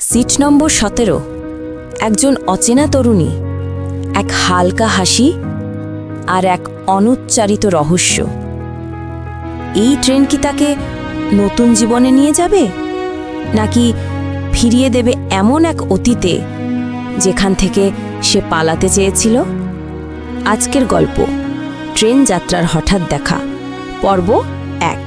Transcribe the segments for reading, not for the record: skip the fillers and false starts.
Seat নম্বর 17। একজন অচেনা তরুণী, এক হালকা হাসি আর এক অনুচ্চারিত রহস্য। এই ট্রেন কি তাকে নতুন জীবনে নিয়ে যাবে, নাকি ফিরিয়ে দেবে এমন এক অতীতে যেখান থেকে সে পালাতে চেয়েছিল? আজকের গল্প ট্রেন যাত্রার হঠাৎ দেখা, পর্ব 1।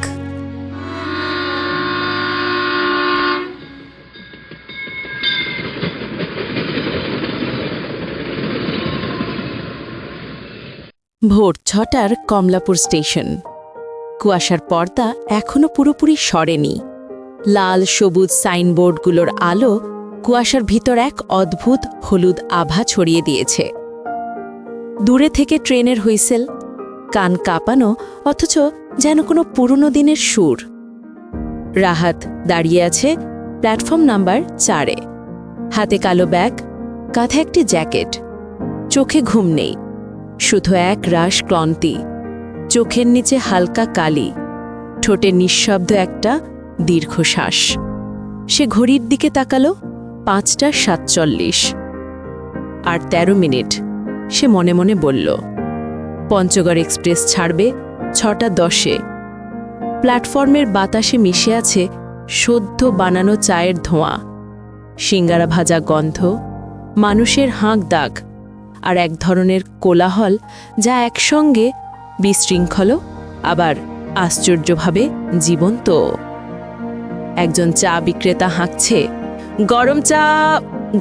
ভোর 6টার কমলাপুর স্টেশন। কুয়াশার পর্দা এখনো পুরোপুরি সরেনি। লাল সবুজ সাইনবোর্ডগুলোর আলো কুয়াশার ভিতর এক অদ্ভুত হলুদ আভা ছড়িয়ে দিয়েছে। দূরে থেকে ট্রেনের হুইসেল, কান কাঁপানো, অথচ যেন কোনো পুরনো দিনের সুর। রাহাত দাঁড়িয়ে আছে প্ল্যাটফর্ম নাম্বার 4-এ, হাতে কালো ব্যাগ, কাঁধে একটি জ্যাকেট। চোখে ঘুম নেই, শুধু এক রাশ ক্লান্তি। চোখের নিচে হালকা কালি, ঠোঁটে নিঃশব্দ একটা দীর্ঘশ্বাস। সে ঘড়ির দিকে তাকালো, 5:47 আর 13 মিনিট। সে মনে মনে বলল, পঞ্চগড় এক্সপ্রেস ছাড়বে 6:10-এ। প্ল্যাটফর্মের বাতাসে মিশে আছে সদ্য বানানো চায়ের ধোঁয়া, সিঙ্গারা ভাজা গন্ধ, মানুষের হাঁক ডাক আর এক ধরনের কোলাহল যা একসঙ্গে বিশৃঙ্খল আবার আশ্চর্যভাবে জীবন্ত। একজন চা বিক্রেতা হাঁকছে, গরম চা,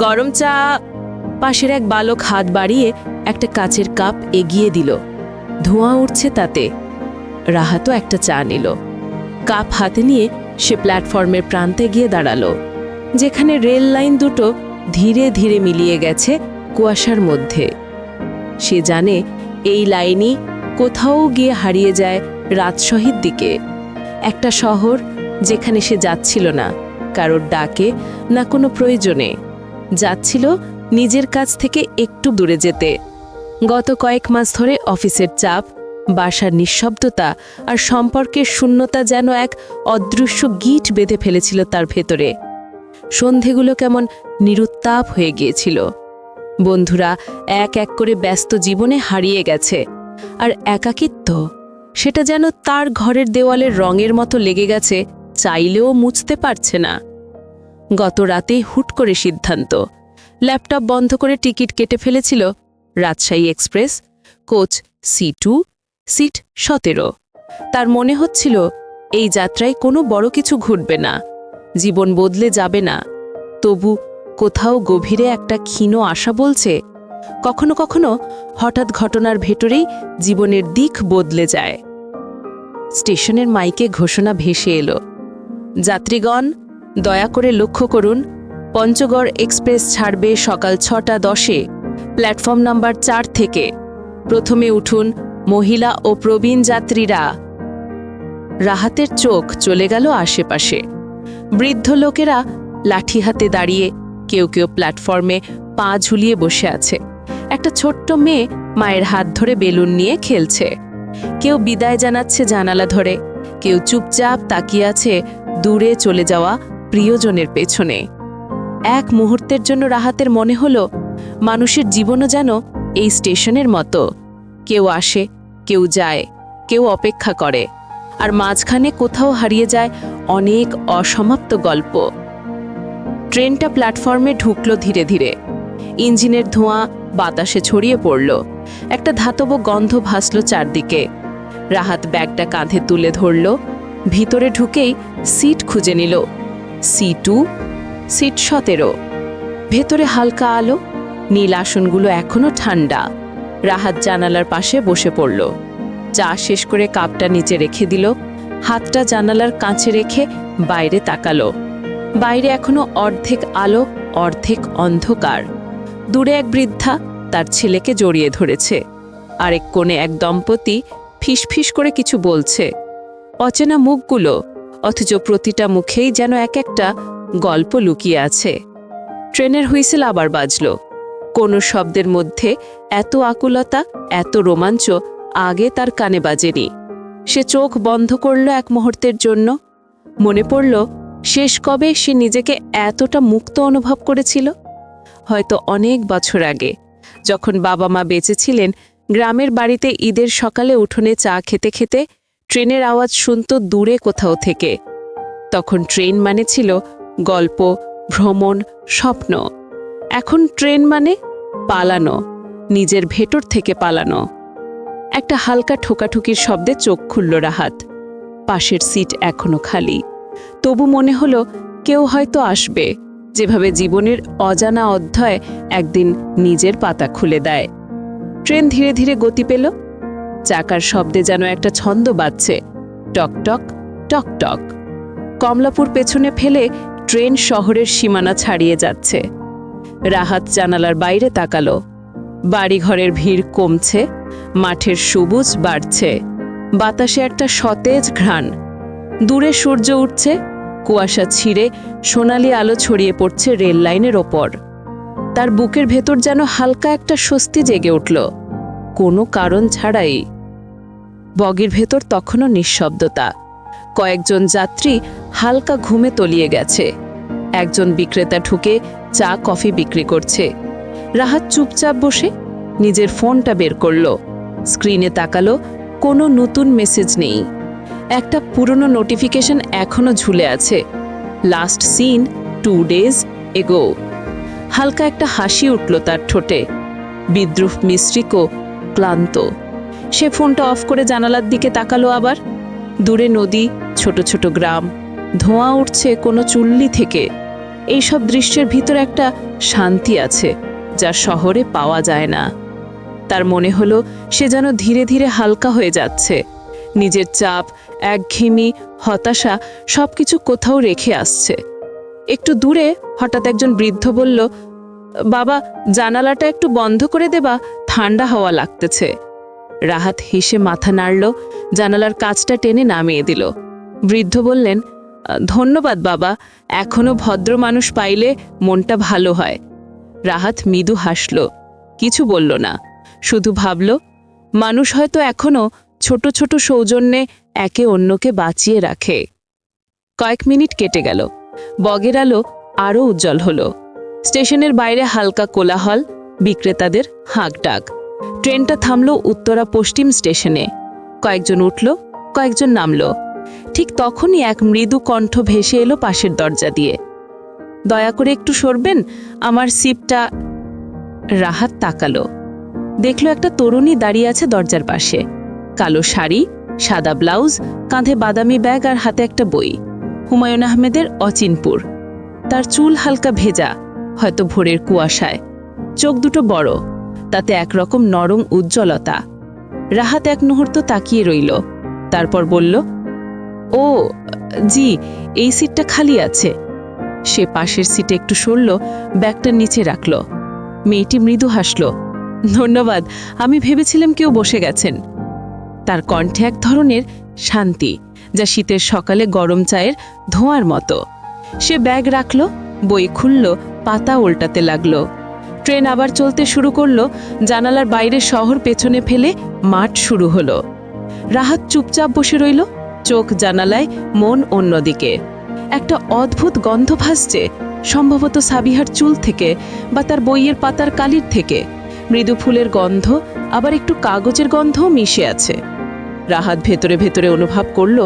গরম চা। পাশের এক বালক হাত বাড়িয়ে একটা কাচের কাপ এগিয়ে দিল। ধোঁয়া উঠছে তাতে। রাহাতও একটা চা নিল। কাপ হাতে নিয়ে সে প্ল্যাটফর্মের প্রান্তে গিয়ে দাঁড়ালো, যেখানে রেল লাইন দুটো ধীরে ধীরে মিলিয়ে গেছে কুয়াশার মধ্যে। সে জানে এই লাইনই কোথাও গিয়ে হারিয়ে যায় রাজশাহীর দিকে। একটা শহর যেখানে সে যাচ্ছিল না কারোর ডাকে, না কোনো প্রয়োজনে। যাচ্ছিল নিজের কাছ থেকে একটু দূরে যেতে। গত কয়েক মাস ধরে অফিসের চাপ, বাসার নিঃশব্দতা আর সম্পর্কের শূন্যতা যেন এক অদৃশ্য গিঁট বেঁধে ফেলেছিল তার ভেতরে। সন্ধেগুলো কেমন নিরুত্তাপ হয়ে গিয়েছিল। বন্ধুরা এক এক করে ব্যস্ত জীবনে হারিয়ে গেছে, আর একাকিত্ব, সেটা যেন তার ঘরের দেওয়ালের রঙের মতো লেগে গেছে, চাইলেও মুছতে পারছে না। গত রাতে হুট করে সিদ্ধান্ত, ল্যাপটপ বন্ধ করে টিকিট কেটে ফেলেছিল Rajshahi express, coach C2, seat 17। তার মনে হচ্ছিল এই যাত্রায় কোনো বড় কিছু ঘটবে না, জীবন বদলে যাবে না। তবু কোথাও গভীরে একটা ক্ষীণ আশা বলছে, কখনো কখনো হঠাৎ ঘটনার ভেতরেই জীবনের দিক বদলে যায়। স্টেশনের মাইকে ঘোষণা ভেসে এলো, যাত্রীগণ দয়া করে লক্ষ্য করুন, পঞ্চগড় এক্সপ্রেস ছাড়বে সকাল 6:10-এ প্ল্যাটফর্ম নাম্বার 4 থেকে। প্রথমে উঠুন মহিলা ও প্রবীণ যাত্রীরা। রাহাতের চোখ চলে গেল আশেপাশে। বৃদ্ধ লোকেরা লাঠি হাতে দাঁড়িয়ে, কেউ কেউ প্ল্যাটফর্মে পা ঝুলিয়ে বসে আছে। একটা ছোট্ট মেয়ে মায়ের হাত ধরে বেলুন নিয়ে খেলছে। কেউ বিদায় জানাচ্ছে জানালা ধরে, কেউ চুপচাপ তাকিয়ে আছে দূরে চলে যাওয়া প্রিয়জনের পেছনে। এক মুহূর্তের জন্য রাহাতের মনে হলো, মানুষের জীবনও যেন এই স্টেশনের মতো। কেউ আসে, কেউ যায়, কেউ অপেক্ষা করে, আর মাঝখানে কোথাও হারিয়ে যায় অনেক অসমাপ্ত গল্প। ট্রেনটা প্ল্যাটফর্মে ঢুকল ধীরে ধীরে। ইঞ্জিনের ধোঁয়া বাতাসে ছড়িয়ে পড়ল। একটা ধাতব গন্ধ ভাসল চারদিকে। রাহাত ব্যাগটা কাঁধে তুলে ধরল। ভিতরে ঢুকেই সিট খুঁজে নিল। C2, seat 17। ভেতরে হালকা আলো, নীল আসনগুলো এখনো ঠান্ডা। রাহাত জানালার পাশে বসে পড়ল। চা শেষ করে কাপটা নিচে রেখে দিল। হাতটা জানালার কাছে রেখে বাইরে তাকালো। বাইরে এখনো অর্ধেক আলো, অর্ধেক অন্ধকার। দূরে এক বৃদ্ধা তার ছেলেকে জড়িয়ে ধরেছে। আরেক কোণে এক দম্পতি ফিসফিস করে কিছু বলছে। অচেনা মুখগুলো, অথচ প্রতিটা মুখেই যেন এক একটা গল্প লুকিয়ে আছে। ট্রেনের হুইসেল আবার বাজল। কোনো শব্দের মধ্যে এত আকুলতা, এত রোমাঞ্চ আগে তার কানে বাজেনি। সে চোখ বন্ধ করল এক মুহূর্তের জন্য। মনে পড়ল শেষ কবে সে নিজেকে এতটা মুক্ত অনুভব করেছিল? হয়তো অনেক বছর আগে, যখন বাবা মা বেঁচে ছিলেন। গ্রামের বাড়িতে ঈদের সকালে উঠোনে চা খেতে খেতে ট্রেনের আওয়াজ শুনত দূরে কোথাও থেকে। তখন ট্রেন মানে ছিল গল্প, ভ্রমণ, স্বপ্ন। এখন ট্রেন মানে পালানো, নিজের ভেতর থেকে পালানো। একটা হালকা ঠোকাঠুকির শব্দে চোখ খুলল রাহাত। পাশের সিট এখনো খালি। তবু মনে হলো কেউ হয়তো আসবে, যেভাবে জীবনের অজানা অধ্যায় একদিন নিজের পাতা খুলে দেয়। ট্রেন ধীরে ধীরে গতি পেল। চাকার শব্দে যেন একটা ছন্দ বাজছে, টক টক টক টক। কমলাপুর পেছনে ফেলে ট্রেন শহরের সীমানা ছাড়িয়ে যাচ্ছে। রাহাত জানালার বাইরে তাকালো। বাড়িঘরের ভিড় কমছে, মাঠের সবুজ বাড়ছে, বাতাসে একটা সতেজ ঘ্রাণ। দূরে সূর্য উঠছে, কুয়াশা ছিঁড়ে সোনালি আলো ছড়িয়ে পড়ছে রেল লাইনের ওপর। তার বুকের ভেতর যেন হালকা একটা স্বস্তি জেগে উঠল, কোনো কারণ ছাড়াই। বগির ভেতর তখনও নিঃশব্দতা। কয়েকজন যাত্রী হালকা ঘুমে তলিয়ে গেছে। একজন বিক্রেতা ঢুকে চা কফি বিক্রি করছে। রাহাত চুপচাপ বসে নিজের ফোনটা বের করল। স্ক্রিনে তাকালো, কোনো নতুন মেসেজ নেই। একটা পুরনো নোটিফিকেশন এখনো ঝুলে আছে, লাস্ট সিন 2 days এগো। হালকা একটা হাসি উঠল তার ঠোঁটে, বিদ্রুপ মিশ্রিত, ক্লান্ত। সে ফোনটা অফ করে জানালার দিকে তাকালো আবার। দূরে নদী, ছোট ছোট গ্রাম, ধোঁয়া উঠছে কোনো চুল্লি থেকে। এইসব দৃশ্যের ভিতর একটা শান্তি আছে যা শহরে পাওয়া যায় না। তার মনে হলো সে যেন ধীরে ধীরে হালকা হয়ে যাচ্ছে। নিজের চাপ, একঘেয়েমি, হতাশা সবকিছু কোথাও রেখে আসছে। একটু দূরে হঠাৎ একজন বৃদ্ধ বলল, বাবা, জানালাটা একটু বন্ধ করে দেবা, ঠান্ডা হাওয়া লাগতেছে। রাহাত হেসে মাথা নাড়ল, জানালার কাচটা টেনে নামিয়ে দিল। বৃদ্ধ বললেন, ধন্যবাদ বাবা, এখনো ভদ্র মানুষ পাইলে মনটা ভালো হয়। রাহাত মৃদু হাসল, কিছু বলল না, শুধু ভাবল মানুষ হয়তো এখনো ছোট ছোট সৌজন্যে একে অন্যকে বাঁচিয়ে রাখে। কয়েক মিনিট কেটে গেল। বগের আলো আরও উজ্জ্বল হল। স্টেশনের বাইরে হালকা কোলাহল, বিক্রেতাদের হাঁক ডাক। ট্রেনটা থামল উত্তরা পশ্চিম স্টেশনে। কয়েকজন উঠল, কয়েকজন নামল। ঠিক তখনই এক মৃদু কণ্ঠ ভেসে এলো পাশের দরজা দিয়ে, দয়া করে একটু সরবেন, আমার সিটটা। রাহাত তাকালো, দেখল একটা তরুণী দাঁড়িয়ে আছে দরজার পাশে। কালো শাড়ি, সাদা ব্লাউজ, কাঁধে বাদামি ব্যাগ আর হাতে একটা বই। হুমায়ুন আহমেদের অচিনপুর। তার চুল হালকা ভেজা, হয়তো ভোরের কুয়াশায়। চোখ দুটো বড়, তাতে একরকম নরম উজ্জ্বলতা। রাহাত এক মুহূর্ত তাকিয়ে রইল, তারপর বলল, ও জি, এই সিটটা খালি আছে। সে পাশের সিটে একটু সরল, ব্যাগটা নিচে রাখল। মেয়েটি মৃদু হাসল, ধন্যবাদ, আমি ভেবেছিলাম কেউ বসে গেছেন। তার কণ্ঠে এক ধরনের শান্তি, যা শীতের সকালে গরম চায়ের ধোঁয়ার মতো। সে ব্যাগ রাখল, বই খুলল, পাতা উল্টাতে লাগল। ট্রেন আবার চলতে শুরু করল। জানালার বাইরে শহর পেছনে ফেলে মাঠ শুরু হলো। রাহাত চুপচাপ বসে রইল, চোখ জানালায়, মন অন্যদিকে। একটা অদ্ভুত গন্ধ ভাসছে, সম্ভবত সাবিহার চুল থেকে বা তার বইয়ের পাতার কালির থেকে। মৃদু ফুলের গন্ধ, আবার একটু কাগজের গন্ধও মিশে আছে। রাহাত ভেতরে ভেতরে অনুভব করল,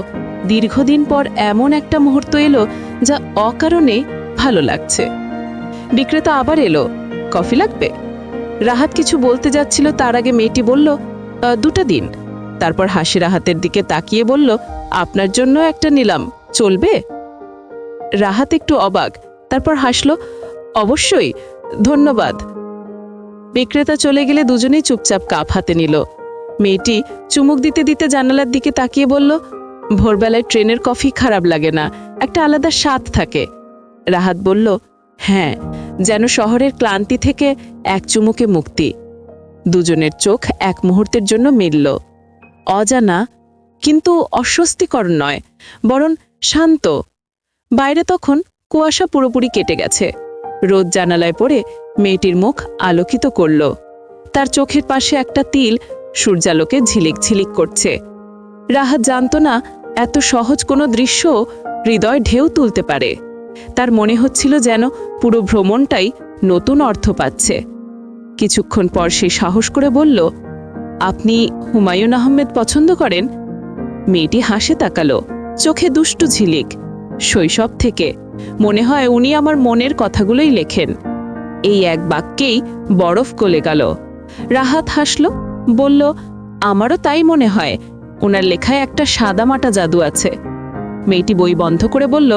দীর্ঘদিন পর এমন একটা মুহূর্ত এলো যা অকারণে ভালো লাগছে। বিক্রেতা আবার এলো, কফি লাগবে? রাহাত কিছু বলতে যাচ্ছিল, তার আগে মেয়েটি বলল, 2টা দিন। তারপর হাসি রাহাতের দিকে তাকিয়ে বলল, আপনার জন্য একটা নিলাম, চলবে? রাহাত একটু অবাক, তারপর হাসল, অবশ্যই, ধন্যবাদ। বিক্রেতা চলে গেলে দুজনেই চুপচাপ কাপ হাতে নিল। মেয়েটি চুমুক দিতে দিতে জানালার দিকে তাকিয়ে বলল, ভোরবেলায় ট্রেনের কফি খারাপ লাগে না, একটা আলাদা স্বাদ থাকে। রাহাত বলল, হ্যাঁ, যেন শহরের ক্লান্তি থেকে এক চুমুকে মুক্তি। দুজনের চোখ এক মুহূর্তের জন্য মিলল। অজানা, কিন্তু অস্বস্তিকর নয়, বরং শান্ত। বাইরে তখন কুয়াশা পুরোপুরি কেটে গেছে। রোদ জানালায় পড়ে মেয়েটির মুখ আলোকিত করল। তার চোখের পাশে একটা তিল সূর্যালোকে ঝিলিক ঝিলিক করছে। রাহাত জানত না এত সহজ কোনো দৃশ্য হৃদয় ঢেউ তুলতে পারে। তার মনে হচ্ছিল যেন পুরো ভ্রমণটাই নতুন অর্থ পাচ্ছে। কিছুক্ষণ পর সে সাহস করে বলল, আপনি হুমায়ুন আহমেদ পছন্দ করেন? মেয়েটি হাসে তাকালো, চোখে দুষ্টু ঝিলিক। শৈশব থেকে মনে হয় উনি আমার মনের কথাগুলোই লেখেন। এই এক বাক্যেই বরফ গলে গেল। রাহাত হাসল, বলল, আমারও তাই মনে হয়। ওনার লেখায় একটা সাদামাটা জাদু আছে। মেয়েটি বই বন্ধ করে বলল,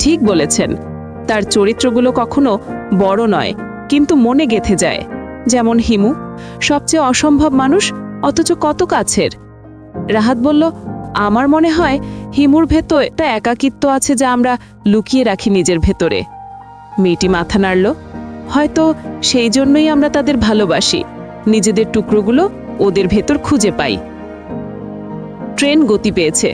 ঠিক বলেছেন। তার চরিত্রগুলো কখনো বড় নয়, কিন্তু মনে গেঁথে যায়। যেমন হিমু, সবচেয়ে অসম্ভব মানুষ, অথচ কত কাছের। রাহাত বলল, আমার মনে হয় হিমুর ভেতর একটা একাকিত্ব আছে যা আমরা লুকিয়ে রাখি নিজের ভেতরে। মেয়েটি মাথা নাড়ল, হয়তো সেই জন্যই আমরা তাদের ভালোবাসি, নিজেদের টুকরোগুলো ওদের ভেতর খুঁজে পাই। ট্রেন গতি পেয়েছে।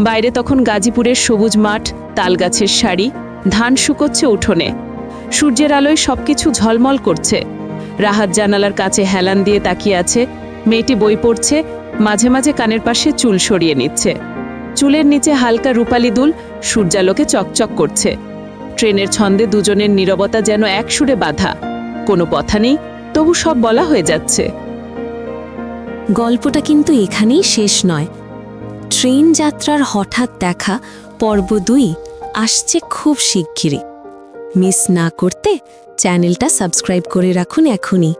বাইরে তখন গাজীপুরের সবুজ মাঠ, তালগাছের সারি, ধান শুকোচ্ছে উঠোনে। সূর্যের আলোয় সবকিছু ঝলমল করছে। রাহাত জানালার কাছে হেলান দিয়ে তাকিয়ে আছে। মেয়েটি বই পড়ছে, মাঝে মাঝে কানের পাশে চুল সরিয়ে নিচ্ছে। চুলের নিচে হালকা রূপালি দুল সূর্যালোকে চকচক করছে। ট্রেনের ছন্দে দুজনের নীরবতা যেন এক সুরে বাঁধা। কোনো কথা নেই, তবু সব বলা হয়ে যাচ্ছে। গল্পটা কিন্তু এখানেই শেষ নয়। ট্রেন যাত্রার হঠাৎ দেখা পর্ব 2 আসছে খুব শিগগিরই। মিস না করতে চ্যানেলটা সাবস্ক্রাইব করে রাখুন এখনই।